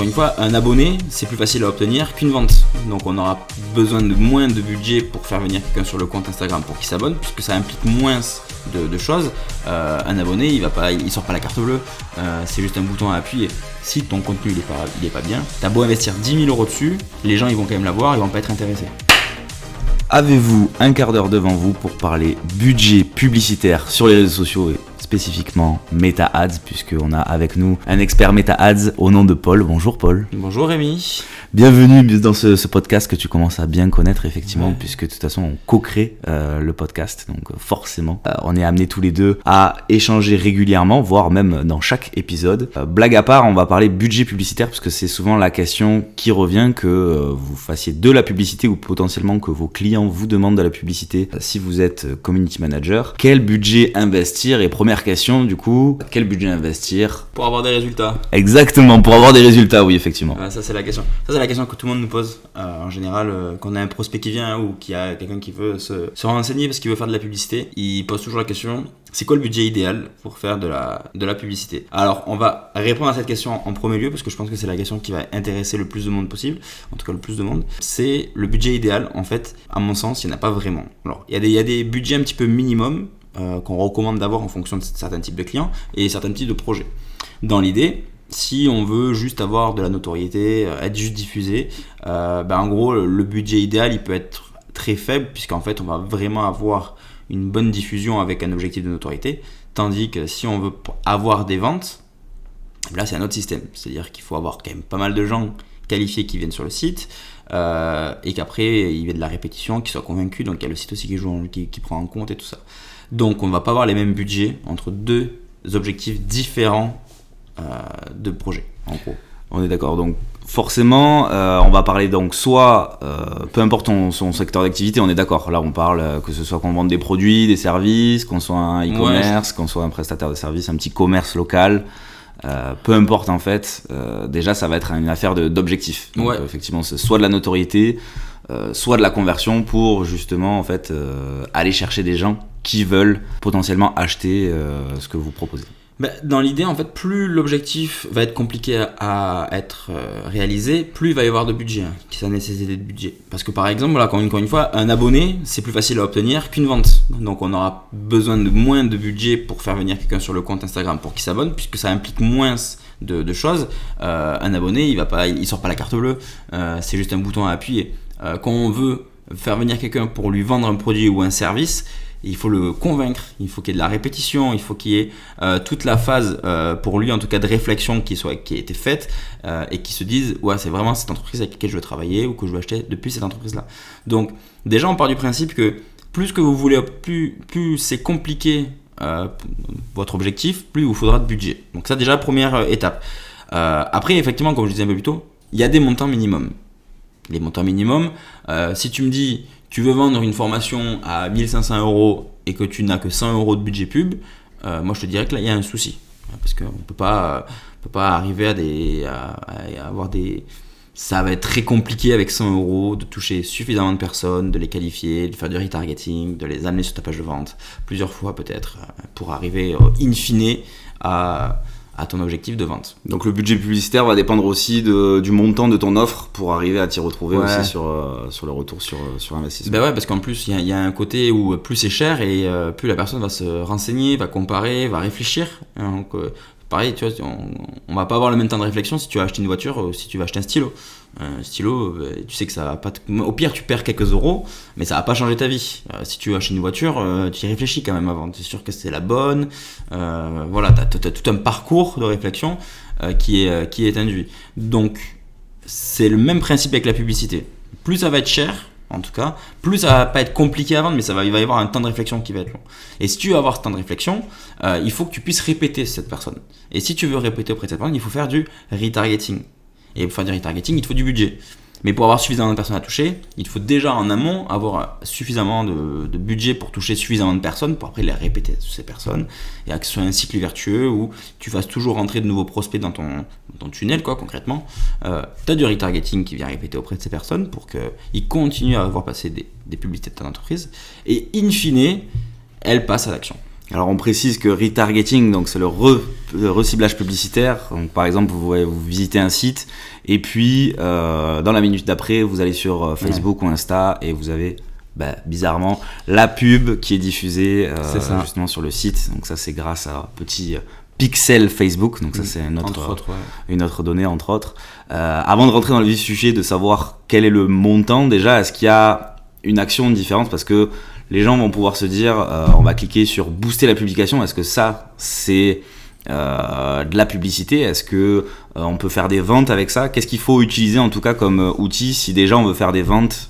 Une fois, un abonné, c'est plus facile à obtenir qu'une vente. Donc on aura besoin de moins de budget pour faire venir quelqu'un sur le compte Instagram pour qu'il s'abonne, puisque ça implique moins de choses. Un abonné, il sort pas la carte bleue, c'est juste un bouton à appuyer. Si ton contenu il est pas bien, t'as beau investir 10 000 € dessus, les gens ils vont quand même l'avoir, ils vont pas être intéressés. Avez-vous un quart d'heure devant vous pour parler budget publicitaire sur les réseaux sociaux et spécifiquement Meta Ads, puisqu'on a avec nous un expert Meta Ads au nom de Paul. Bonjour Paul. Bonjour Rémi. Bienvenue dans ce podcast que tu commences à bien connaître effectivement, Ouais. puisque de toute façon on co-crée le podcast, donc forcément on est amenés tous les deux à échanger régulièrement, voire même dans chaque épisode. Blague à part, on va parler budget publicitaire, parce que c'est souvent la question qui revient, que vous fassiez de la publicité ou potentiellement que vos clients vous demandent de la publicité. Si vous êtes community manager, quel budget investir? Et première question du coup, quel budget investir? Pour avoir des résultats. Exactement, pour avoir des résultats, oui effectivement. Ça c'est la question. Ça c'est la question que tout le monde nous pose. En général, quand on a un prospect qui vient ou qu'il y a quelqu'un qui veut se renseigner parce qu'il veut faire de la publicité, il pose toujours la question: c'est quoi le budget idéal pour faire de la publicité? Alors on va répondre à cette question en premier lieu parce que je pense que c'est la question qui va intéresser le plus de monde possible, en tout cas le plus de monde. C'est le budget idéal. En fait, à mon sens, il n'y en a pas vraiment. Alors il y a des budgets un petit peu minimum qu'on recommande d'avoir en fonction de certains types de clients et certains types de projets. Dans l'idée, si on veut juste avoir de la notoriété, être juste diffusé, en gros le budget idéal il peut être très faible, puisqu'en fait on va vraiment avoir une bonne diffusion avec un objectif de notoriété, tandis que si on veut avoir des ventes, là c'est un autre système, c'est-à-dire qu'il faut avoir quand même pas mal de gens qualifiés qui viennent sur le site, et qu'après il y ait de la répétition, qu'ils soient convaincus, donc il y a le site aussi qui prend en compte et tout ça. Donc on va pas avoir les mêmes budgets entre deux objectifs différents de projet, en gros. On est d'accord, donc forcément on va parler donc soit peu importe son secteur d'activité, on est d'accord, là on parle que ce soit qu'on vende des produits, des services, qu'on soit un e-commerce, qu'on soit un prestataire de services, un petit commerce local, peu importe en fait, déjà ça va être une affaire d'objectifs. Donc effectivement c'est soit de la notoriété, soit de la conversion pour justement en fait aller chercher des gens qui veulent potentiellement acheter ce que vous proposez. Dans l'idée, en fait, plus l'objectif va être compliqué à être réalisé, plus il va y avoir de budget, qui ça nécessite de budget. Parce que par exemple, là, encore une fois, un abonné, c'est plus facile à obtenir qu'une vente. Donc on aura besoin de moins de budget pour faire venir quelqu'un sur le compte Instagram pour qu'il s'abonne, puisque ça implique moins de choses. Un abonné, il sort pas la carte bleue, c'est juste un bouton à appuyer. Quand on veut faire venir quelqu'un pour lui vendre un produit ou un service, il faut le convaincre, il faut qu'il y ait de la répétition, il faut qu'il y ait toute la phase pour lui en tout cas de réflexion qui a été faite et qui se dise ouais, c'est vraiment cette entreprise avec laquelle je veux travailler ou que je veux acheter depuis cette entreprise là. Donc déjà on part du principe que plus que vous voulez, plus c'est compliqué votre objectif, plus il vous faudra de budget. Donc ça déjà première étape. Après effectivement comme je disais un peu plus tôt, il y a des montants minimums. Les montants minimums, si tu me dis tu veux vendre une formation à 1 500 € et que tu n'as que 100 € de budget pub, moi je te dirais que là il y a un souci. Parce qu'on peut pas arriver à avoir des... Ça va être très compliqué avec 100 € de toucher suffisamment de personnes, de les qualifier, de faire du retargeting, de les amener sur ta page de vente plusieurs fois peut-être, pour arriver in fine à ton objectif de vente. Donc le budget publicitaire va dépendre aussi du montant de ton offre pour arriver à t'y retrouver aussi sur le retour sur investissement. Ouais, parce qu'en plus il y a un côté où plus c'est cher et plus la personne va se renseigner, va comparer, va réfléchir. Donc pareil, tu vois, on va pas avoir le même temps de réflexion si tu vas acheter une voiture ou si tu vas acheter un stylo. Un stylo, tu sais que ça va pas au pire tu perds quelques euros, mais ça va pas changer ta vie. Si tu achètes une voiture, tu y réfléchis quand même avant, tu es sûr que c'est la bonne. Voilà, t'as tout un parcours de réflexion qui est induit. Donc c'est le même principe avec la publicité. Plus ça va être cher, en tout cas, plus ça va pas être compliqué à vendre, mais il va y avoir un temps de réflexion qui va être long. Et si tu veux avoir ce temps de réflexion, il faut que tu puisses répéter cette personne. Et si tu veux répéter auprès de cette personne, il faut faire du retargeting. Et pour faire du retargeting, il te faut du budget. Mais pour avoir suffisamment de personnes à toucher, il faut déjà en amont avoir suffisamment de budget pour toucher suffisamment de personnes, pour après les répéter ces personnes, et que ce soit un cycle vertueux où tu fasses toujours rentrer de nouveaux prospects dans ton tunnel, quoi, concrètement. Tu as du retargeting qui vient répéter auprès de ces personnes pour qu'ils continuent à voir passer des publicités de ton entreprise, et in fine, elles passent à l'action. Alors on précise que retargeting, donc c'est le reciblage publicitaire. Donc par exemple, vous visitez un site et puis dans la minute d'après, vous allez sur Facebook ou Insta et vous avez bizarrement la pub qui est diffusée justement sur le site. Donc ça c'est grâce à un petit pixel Facebook. Donc ça c'est une autre donnée entre autres. Avant de rentrer dans le vif du sujet, de savoir quel est le montant déjà, est-ce qu'il y a une action différente parce que les gens vont pouvoir se dire on va cliquer sur booster la publication, est-ce que ça c'est de la publicité, est-ce que on peut faire des ventes avec ça, qu'est-ce qu'il faut utiliser en tout cas comme outil si déjà on veut faire des ventes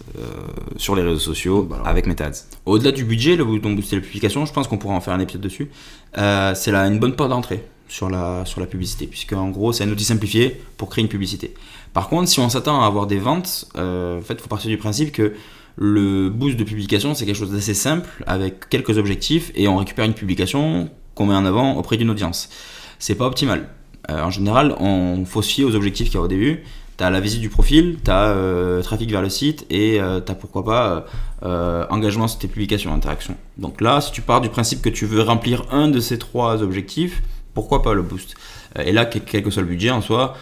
sur les réseaux sociaux avec MetaAds. Au-delà du budget, le bouton booster la publication, je pense qu'on pourra en faire un épisode dessus, c'est une bonne porte d'entrée sur la publicité, puisque en gros c'est un outil simplifié pour créer une publicité. Par contre, si on s'attend à avoir des ventes, en fait il faut partir du principe que le boost de publication, c'est quelque chose d'assez simple, avec quelques objectifs, et on récupère une publication qu'on met en avant auprès d'une audience. C'est pas optimal. En général, on faut se fier aux objectifs qu'il y a au début. Tu as la visite du profil, tu as trafic vers le site, et tu as pourquoi pas engagement sur tes publications, interaction. Donc là, si tu pars du principe que tu veux remplir un de ces 3 objectifs, pourquoi pas le boost. Et là, quel que soit le budget en soi,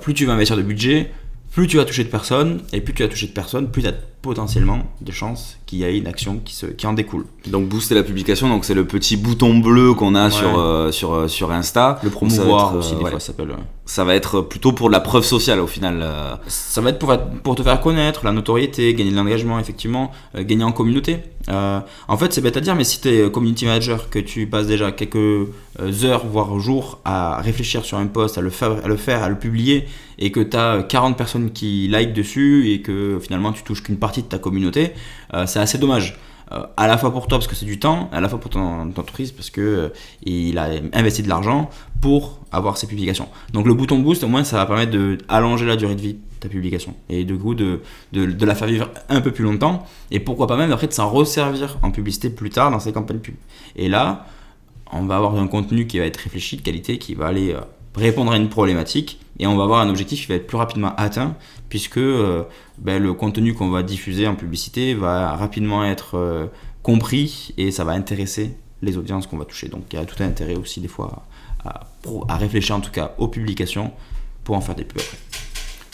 plus tu vas investir de budget, plus tu vas toucher de personnes, et plus tu vas toucher de personnes, plus tu as potentiellement des chances qu'il y ait une action qui en découle. Donc booster la publication, donc c'est le petit bouton bleu qu'on a sur Insta. Le promouvoir aussi des fois ça s'appelle. Ça va être plutôt pour de la preuve sociale au final. Ça va être pour te faire connaître, la notoriété, gagner de l'engagement effectivement, gagner en communauté. En fait c'est bête à dire, mais si tu es community manager, que tu passes déjà quelques heures voire jours à réfléchir sur un post, à le faire, à le publier, et que tu as 40 personnes qui like dessus et que finalement tu touches qu'une partie de ta communauté, c'est assez dommage. À la fois pour toi parce que c'est du temps, à la fois pour ton entreprise parce que il a investi de l'argent pour avoir ses publications. Donc le bouton boost, au moins ça va permettre d'allonger la durée de vie de ta publication et de la faire vivre un peu plus longtemps, et pourquoi pas même après de s'en resservir en publicité plus tard dans ses campagnes pub. Et là on va avoir un contenu qui va être réfléchi, de qualité, qui va aller répondre à une problématique, et on va avoir un objectif qui va être plus rapidement atteint, puisque le contenu qu'on va diffuser en publicité va rapidement être compris, et ça va intéresser les audiences qu'on va toucher. Donc il y a tout un intérêt aussi des fois à réfléchir en tout cas aux publications pour en faire des pubs après.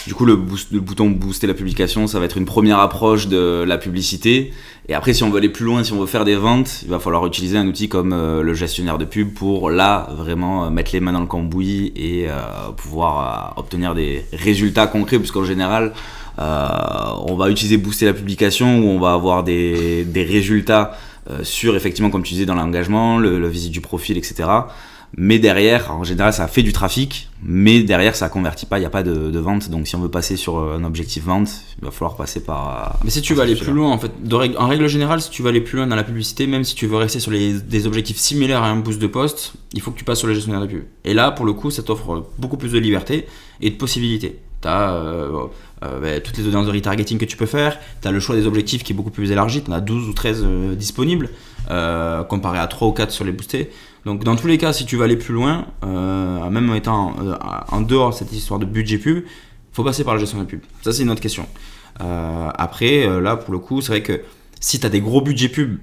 Du coup, le bouton booster la publication, ça va être une première approche de la publicité. Et après, si on veut aller plus loin, si on veut faire des ventes, il va falloir utiliser un outil comme le gestionnaire de pub pour là, vraiment mettre les mains dans le cambouis et pouvoir obtenir des résultats concrets. Puisqu'en général, on va utiliser booster la publication où on va avoir des résultats sur, effectivement, comme tu disais, dans l'engagement, le visite du profil, etc. Mais derrière, en général, ça fait du trafic, mais derrière, ça convertit pas, il n'y a pas de vente. Donc, si on veut passer sur un objectif vente, il va falloir passer par... Mais si tu veux aller plus loin, en fait, en règle générale, si tu veux aller plus loin dans la publicité, même si tu veux rester sur des objectifs similaires à un boost de poste, il faut que tu passes sur le gestionnaire de pub. Et là, pour le coup, ça t'offre beaucoup plus de liberté et de possibilités. Tu as toutes les audiences de retargeting que tu peux faire, tu as le choix des objectifs qui est beaucoup plus élargi, tu en as 12 ou 13 disponibles, comparé à 3 ou 4 sur les boostés. Donc dans tous les cas, si tu veux aller plus loin, même en étant en dehors de cette histoire de budget pub, il faut passer par la gestion de pub. Ça, c'est une autre question. Après, là, pour le coup, c'est vrai que si tu as des gros budgets pub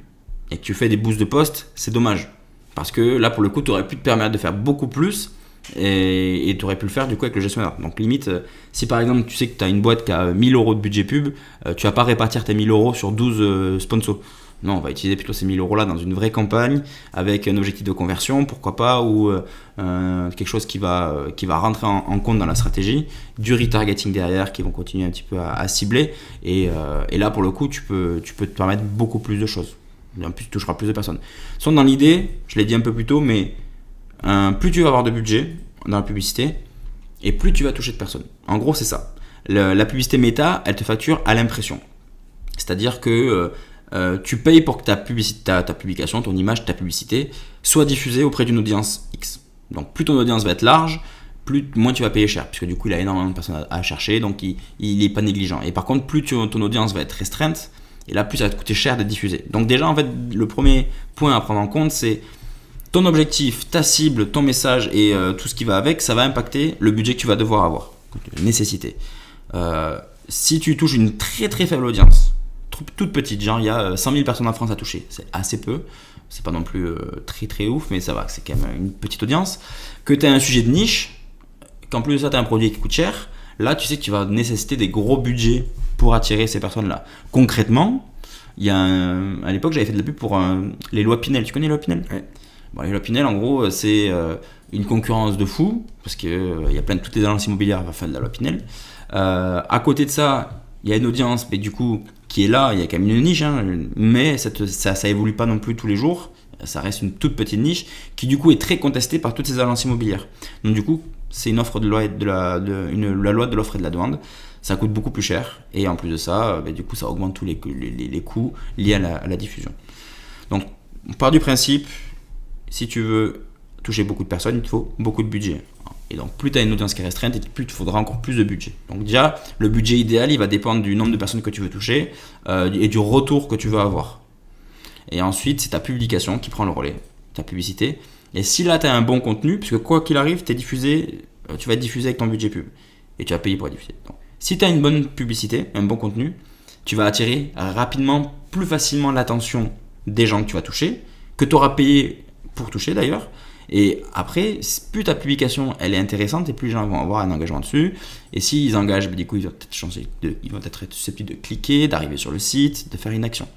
et que tu fais des boosts de poste, c'est dommage. Parce que là, pour le coup, tu aurais pu te permettre de faire beaucoup plus et tu aurais pu le faire du coup avec le gestionnaire. Donc limite, si par exemple tu sais que tu as une boîte qui a 1000 € de budget pub, tu vas pas répartir tes 1000 € sur 12 sponsors. Non, on va utiliser plutôt ces 1000 € là dans une vraie campagne avec un objectif de conversion, pourquoi pas, ou quelque chose qui va rentrer en compte dans la stratégie, du retargeting derrière qui vont continuer un petit peu à cibler, et là pour le coup tu peux te permettre beaucoup plus de choses. En plus tu toucheras plus de personnes. Soit dans l'idée, je l'ai dit un peu plus tôt, mais plus tu vas avoir de budget dans la publicité et plus tu vas toucher de personnes. En gros c'est ça. La publicité méta, elle te facture à l'impression. C'est-à-dire que tu payes pour que ta publication, ton image, ta publicité soit diffusée auprès d'une audience X. Donc plus ton audience va être large, moins tu vas payer cher, puisque du coup il a énormément de personnes à chercher, donc il n'est pas négligent. Et par contre, plus ton audience va être restreinte, et là plus ça va te coûter cher d'être diffusé. Donc déjà en fait, le premier point à prendre en compte, c'est ton objectif, ta cible, ton message et tout ce qui va avec, ça va impacter le budget que tu vas devoir avoir, nécessité. Si tu touches une très très faible audience, toute petite, genre il y a 100 000 personnes en France à toucher, c'est assez peu, c'est pas non plus très très ouf, mais ça va, c'est quand même une petite audience, que tu as un sujet de niche, qu'en plus de ça tu as un produit qui coûte cher, là tu sais que tu vas nécessiter des gros budgets pour attirer ces personnes-là. Concrètement, à l'époque j'avais fait de la pub pour les lois Pinel, tu connais les lois Pinel ? Ouais. Bon, les lois Pinel, en gros, c'est une concurrence de fou, parce qu'il y a plein de toutes les agences immobilières à faire de la loi Pinel. À côté de ça, il y a une audience, mais du coup, qui est là, il y a quand même une niche, hein, mais ça évolue pas non plus tous les jours, ça reste une toute petite niche, qui du coup est très contestée par toutes ces agences immobilières. Donc du coup, c'est une offre de loi la loi de l'offre et de la demande, ça coûte beaucoup plus cher, et en plus de ça, du coup, ça augmente tous les coûts liés à la diffusion. Donc, on part du principe, si tu veux toucher beaucoup de personnes, il te faut beaucoup de budget. Et donc, plus tu as une audience qui est restreinte, plus il te faudra encore plus de budget. Donc déjà, le budget idéal, il va dépendre du nombre de personnes que tu veux toucher et du retour que tu veux avoir. Et ensuite, c'est ta publication qui prend le relais, ta publicité. Et si là, tu as un bon contenu, puisque quoi qu'il arrive, tu vas être diffusé avec ton budget pub. Et tu vas payer pour être diffusé. Donc, si tu as une bonne publicité, un bon contenu, tu vas attirer rapidement, plus facilement l'attention des gens que tu vas toucher, que tu auras payé pour toucher d'ailleurs. Et après, plus ta publication elle est intéressante et plus les gens vont avoir un engagement dessus. Et s'ils engagent, du coup, ils vont être susceptibles de cliquer, d'arriver sur le site, de faire une action.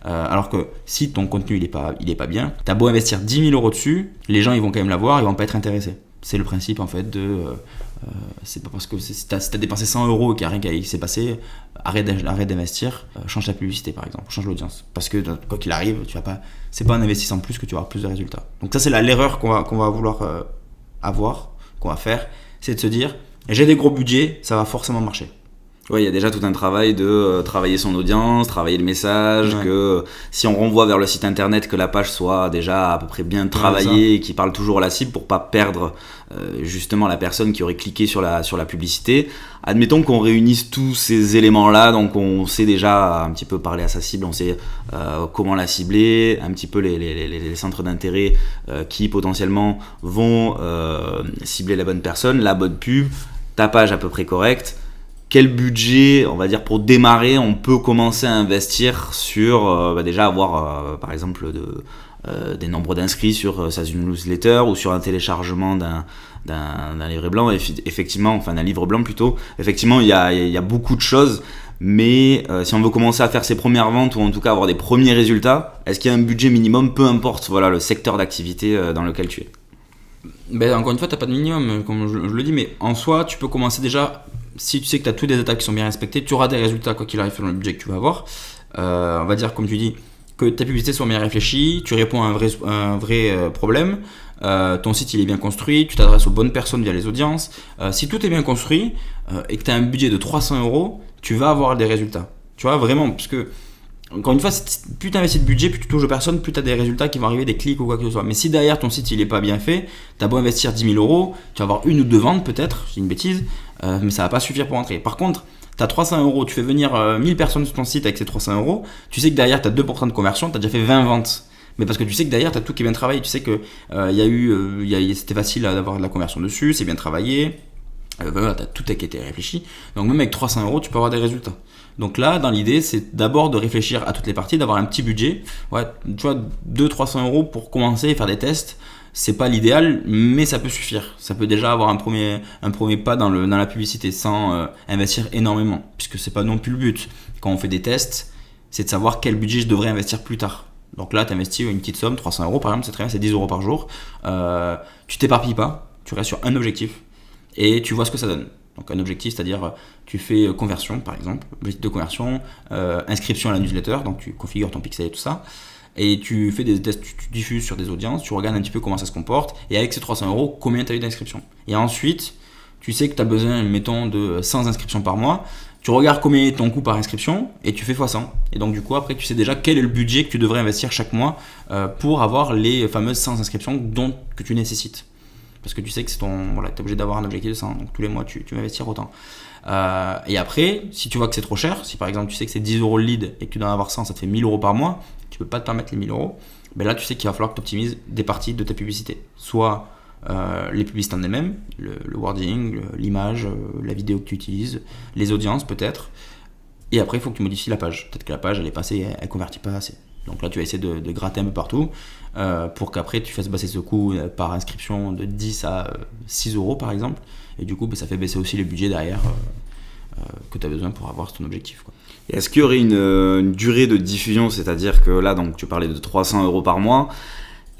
Alors que si ton contenu il est pas bien, t'as beau investir 10 000 € dessus, les gens ils vont quand même l'avoir, ils vont pas être intéressés. C'est le principe en fait c'est pas parce que si t'as dépensé 100 € et qu'il n'y a rien qui s'est passé, arrête d'investir, change ta publicité par exemple, change l'audience. Parce que quoi qu'il arrive, c'est pas en investissant plus que tu vas avoir plus de résultats. Donc ça c'est l'erreur qu'on va vouloir qu'on va faire, c'est de se dire j'ai des gros budgets, ça va forcément marcher. Oui, il y a déjà tout un travail de travailler son audience, travailler le message, que si on renvoie vers le site internet, que la page soit déjà à peu près bien travaillée et qui parle toujours à la cible pour pas perdre justement la personne qui aurait cliqué sur la publicité. Admettons qu'on réunisse tous ces éléments-là, donc on sait déjà un petit peu parler à sa cible, on sait comment la cibler, un petit peu les centres d'intérêt qui potentiellement vont cibler la bonne personne, la bonne pub, ta page à peu près correcte. Quel budget, on va dire, pour démarrer, on peut commencer à investir sur déjà avoir par exemple des nombres d'inscrits sur sa newsletter ou sur un téléchargement d'un livre blanc, effectivement, enfin d'un livre blanc plutôt. Effectivement, il y a beaucoup de choses, mais si on veut commencer à faire ses premières ventes ou en tout cas avoir des premiers résultats, est-ce qu'il y a un budget minimum, peu importe le secteur d'activité dans lequel tu es? Encore une fois, tu n'as pas de minimum, comme je le dis, mais en soi, tu peux commencer déjà. Si tu sais que tu as tous les étapes qui sont bien respectées, tu auras des résultats quoi qu'il arrive dans le budget que tu vas avoir. On va dire, comme tu dis, que ta publicité soit bien réfléchie, tu réponds à un vrai problème, ton site il est bien construit, tu t'adresses aux bonnes personnes via les audiences. Si tout est bien construit et que tu as un budget de 300 €, tu vas avoir des résultats. Tu vois, vraiment, parce que encore une fois, plus tu investis de budget, plus tu touches aux personnes, plus tu as des résultats qui vont arriver, des clics ou quoi que ce soit. Mais si derrière ton site il est pas bien fait, tu as beau investir 10 000 €, tu vas avoir une ou deux ventes peut-être, c'est une bêtise, mais ça va pas suffire pour entrer. Par contre, tu as 300 €, tu fais venir 1000 personnes sur ton site avec ces 300 €, tu sais que derrière tu as 2% de conversion, tu as déjà fait 20 ventes. Mais parce que tu sais que derrière tu as tout qui est bien travaillé, tu sais que c'était facile d'avoir de la conversion dessus, c'est bien travaillé. T'as tout qui a été réfléchi, donc même avec 300 € tu peux avoir des résultats. Donc là dans l'idée c'est d'abord de réfléchir à toutes les parties, d'avoir un petit budget, tu vois, 200-300 € pour commencer et faire des tests, c'est pas l'idéal mais ça peut suffire, ça peut déjà avoir un premier pas dans la publicité sans investir énormément, puisque c'est pas non plus le but. Quand on fait des tests, c'est de savoir quel budget je devrais investir plus tard. Donc là tu investis une petite somme, 300 € par exemple, c'est très bien, c'est 10 € par jour, tu t'éparpilles pas, tu restes sur un objectif et tu vois ce que ça donne. Donc un objectif, c'est-à-dire tu fais conversion par exemple, objectif de conversion, inscription à la newsletter, donc tu configures ton pixel et tout ça, et tu fais des tests, tu diffuses sur des audiences, tu regardes un petit peu comment ça se comporte, et avec ces 300 €, combien tu as eu d'inscriptions. Et ensuite, tu sais que tu as besoin, mettons, de 100 inscriptions par mois, tu regardes combien est ton coût par inscription, et tu fais x100. Et donc du coup, après, tu sais déjà quel est le budget que tu devrais investir chaque mois pour avoir les fameuses 100 inscriptions que tu nécessites. Parce que tu sais que tu es obligé d'avoir un objectif de 100, donc tous les mois tu vas investir autant. Et après, si tu vois que c'est trop cher, si par exemple tu sais que c'est 10 € le lead et que tu dois en avoir 100, ça te fait 1000 € par mois, tu peux pas te permettre les 1000 €, ben là tu sais qu'il va falloir que tu optimises des parties de ta publicité. Soit les publicités en elles-mêmes, le wording, l'image, la vidéo que tu utilises, les audiences peut-être, Et après, il faut que tu modifies la page. Peut-être que la page, elle est passée, elle convertit pas assez. Donc là, tu vas essayer de gratter un peu partout pour qu'après, tu fasses baisser ce coût par inscription de 10 à 6 euros, par exemple. Et du coup, ça fait baisser aussi les budgets derrière que tu as besoin pour avoir ton objectif, quoi. Et est-ce qu'il y aurait une durée de diffusion, c'est-à-dire que là, donc, tu parlais de 300 euros par mois.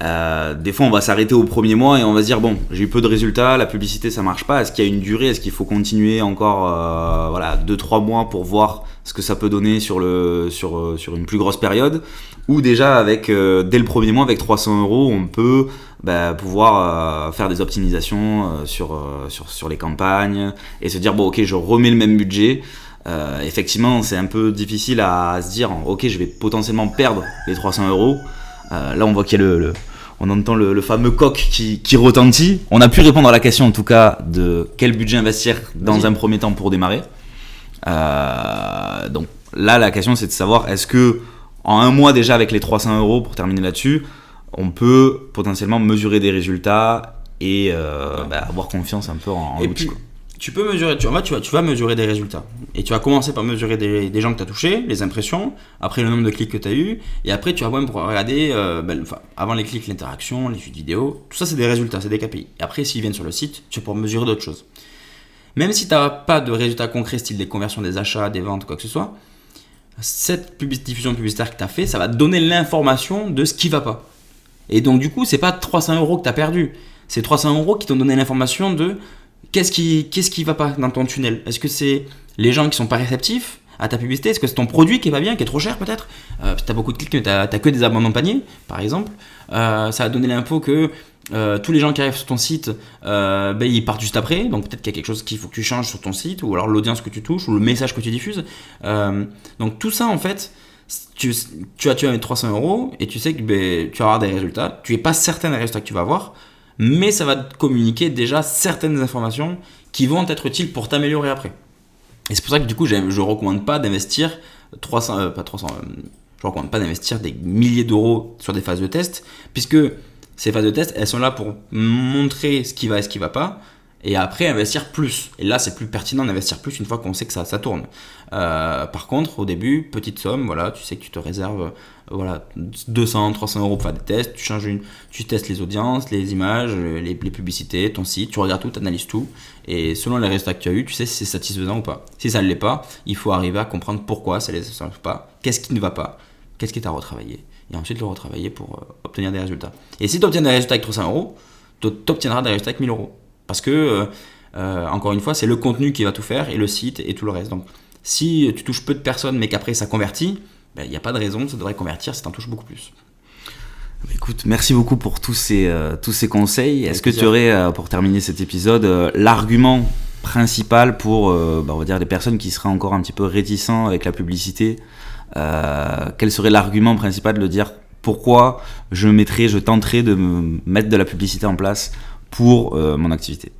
Des fois on va s'arrêter au premier mois et on va se dire bon, j'ai eu peu de résultats, la publicité ça marche pas, est-ce qu'il y a une durée, est-ce qu'il faut continuer encore 2-3 mois pour voir ce que ça peut donner sur une plus grosse période, ou déjà avec dès le premier mois avec 300 euros on peut pouvoir faire des optimisations sur les campagnes et se dire bon ok, je remets le même budget. Effectivement c'est un peu difficile à se dire ok, je vais potentiellement perdre les 300 euros. Là on voit qu'il y a on entend le fameux coq qui retentit. On a pu répondre à la question en tout cas de quel budget investir dans un premier temps pour démarrer. Donc là la question c'est de savoir est-ce que en un mois déjà avec les 300 euros, pour terminer là-dessus, on peut potentiellement mesurer des résultats et avoir confiance un peu en l'outil. Tu peux mesurer, tu vas mesurer des résultats. Et tu vas commencer par mesurer des gens que tu as touchés, les impressions, après le nombre de clics que tu as eu, et après tu vas même pour regarder, avant les clics, l'interaction, les vidéos, tout ça c'est des résultats, c'est des KPI. Et après s'ils viennent sur le site, tu vas pouvoir mesurer d'autres choses. Même si tu n'as pas de résultats concrets, style des conversions, des achats, des ventes, quoi que ce soit, cette diffusion publicitaire que tu as fait, ça va te donner l'information de ce qui va pas. Et donc du coup, c'est pas 300 euros que tu as perdu, c'est 300 euros qui t'ont donné l'information de qu'est-ce qui va pas dans ton tunnel. Est-ce que c'est les gens qui sont pas réceptifs à ta publicité? Est-ce que c'est ton produit qui est pas bien, qui est trop cher peut-être? Tu as beaucoup de clics mais tu n'as que des abandons de panier, par exemple. Ça va donner l'info que tous les gens qui arrivent sur ton site, ils partent juste après. Donc peut-être qu'il y a quelque chose qu'il faut que tu changes sur ton site, ou alors l'audience que tu touches, ou le message que tu diffuses. Donc tout ça en fait, tu vas mettre 300 euros et tu sais que tu vas avoir des résultats. Tu n'es pas certain des résultats que tu vas avoir, mais ça va te communiquer déjà certaines informations qui vont être utiles pour t'améliorer après. Et c'est pour ça que du coup, je ne recommande pas d'investir je recommande pas d'investir des milliers d'euros sur des phases de test, puisque ces phases de test, elles sont là pour montrer ce qui va et ce qui va pas, et après investir plus. Et là, c'est plus pertinent d'investir plus une fois qu'on sait que ça tourne. Par contre, au début, petite somme, voilà, tu sais que tu te réserves 200, 300 euros pour faire des tests, tu testes les audiences, les images, les publicités, ton site, tu regardes tout, tu analyses tout, et selon les résultats que tu as eu, tu sais si c'est satisfaisant ou pas. Si ça ne l'est pas, il faut arriver à comprendre pourquoi ça ne l'est pas, qu'est-ce qui ne va pas, qu'est-ce qui est à retravailler, et ensuite le retravailler pour obtenir des résultats. Et si tu obtiens des résultats avec 300 euros, tu obtiendras des résultats avec 1000 euros. Parce que, encore une fois, c'est le contenu qui va tout faire, et le site et tout le reste. Donc, si tu touches peu de personnes, mais qu'après ça convertit, il n'y a pas de raison, ça devrait convertir si tu en touches beaucoup plus. Écoute, merci beaucoup pour tous ces conseils. Est-ce que tu aurais, pour terminer cet épisode, l'argument principal pour on va dire des personnes qui seraient encore un petit peu réticents avec la publicité, quel serait l'argument principal de dire pourquoi je tenterai de me mettre de la publicité en place pour mon activité?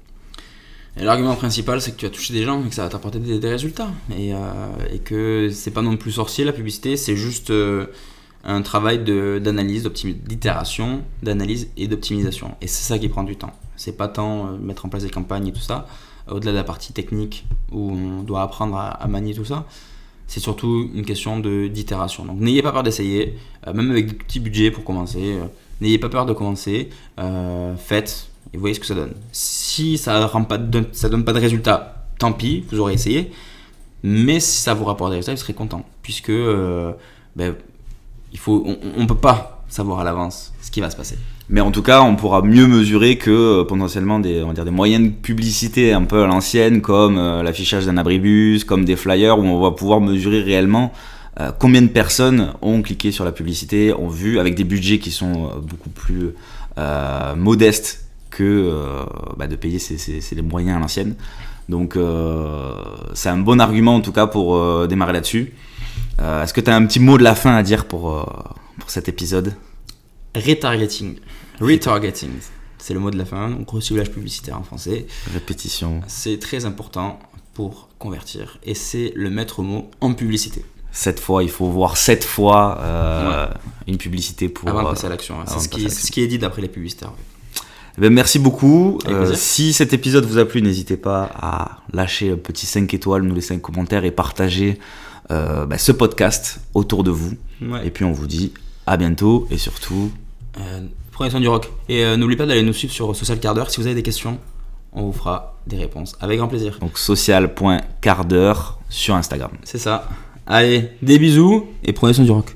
Et l'argument principal, c'est que tu vas toucher des gens et que ça va t'apporter des résultats. Et que c'est pas non plus sorcier la publicité, c'est juste un travail d'analyse, d'itération, d'analyse et d'optimisation. Et c'est ça qui prend du temps. C'est pas tant mettre en place des campagnes et tout ça, au-delà de la partie technique où on doit apprendre à manier tout ça. C'est surtout une question d'itération. Donc n'ayez pas peur d'essayer, même avec des petits budgets pour commencer. N'ayez pas peur de commencer, faites. Et vous voyez ce que ça donne. Si ça donne pas de résultat, tant pis, vous aurez essayé. Mais si ça vous rapporte des résultats, vous serez content. Puisque on ne peut pas savoir à l'avance ce qui va se passer. Mais en tout cas, on pourra mieux mesurer que potentiellement des moyens de publicité un peu à l'ancienne, comme l'affichage d'un abribus, comme des flyers, où on va pouvoir mesurer réellement combien de personnes ont cliqué sur la publicité, ont vu, avec des budgets qui sont beaucoup plus modestes que de payer c'est les moyens à l'ancienne. Donc c'est un bon argument en tout cas pour démarrer là-dessus. Est-ce que tu as un petit mot de la fin à dire pour cet épisode? Retargeting, c'est le mot de la fin, donc reciblage publicitaire en français. Répétition. C'est très important pour convertir et c'est le maître mot en publicité. 7 fois, il faut voir 7 fois une publicité pour... Avant de passer à l'action, c'est ce qui est dit d'après les publicitaires. Oui. Merci beaucoup. Si cet épisode vous a plu, n'hésitez pas à lâcher un petit 5 étoiles, nous laisser un commentaire et partager ce podcast autour de vous. Ouais. Et puis on vous dit à bientôt et surtout prenez soin du rock. Et n'oubliez pas d'aller nous suivre sur Social Quart d'heure. Si vous avez des questions, on vous fera des réponses avec grand plaisir. donc social.quart d'heure sur Instagram. C'est ça. Allez, des bisous et prenez soin du rock.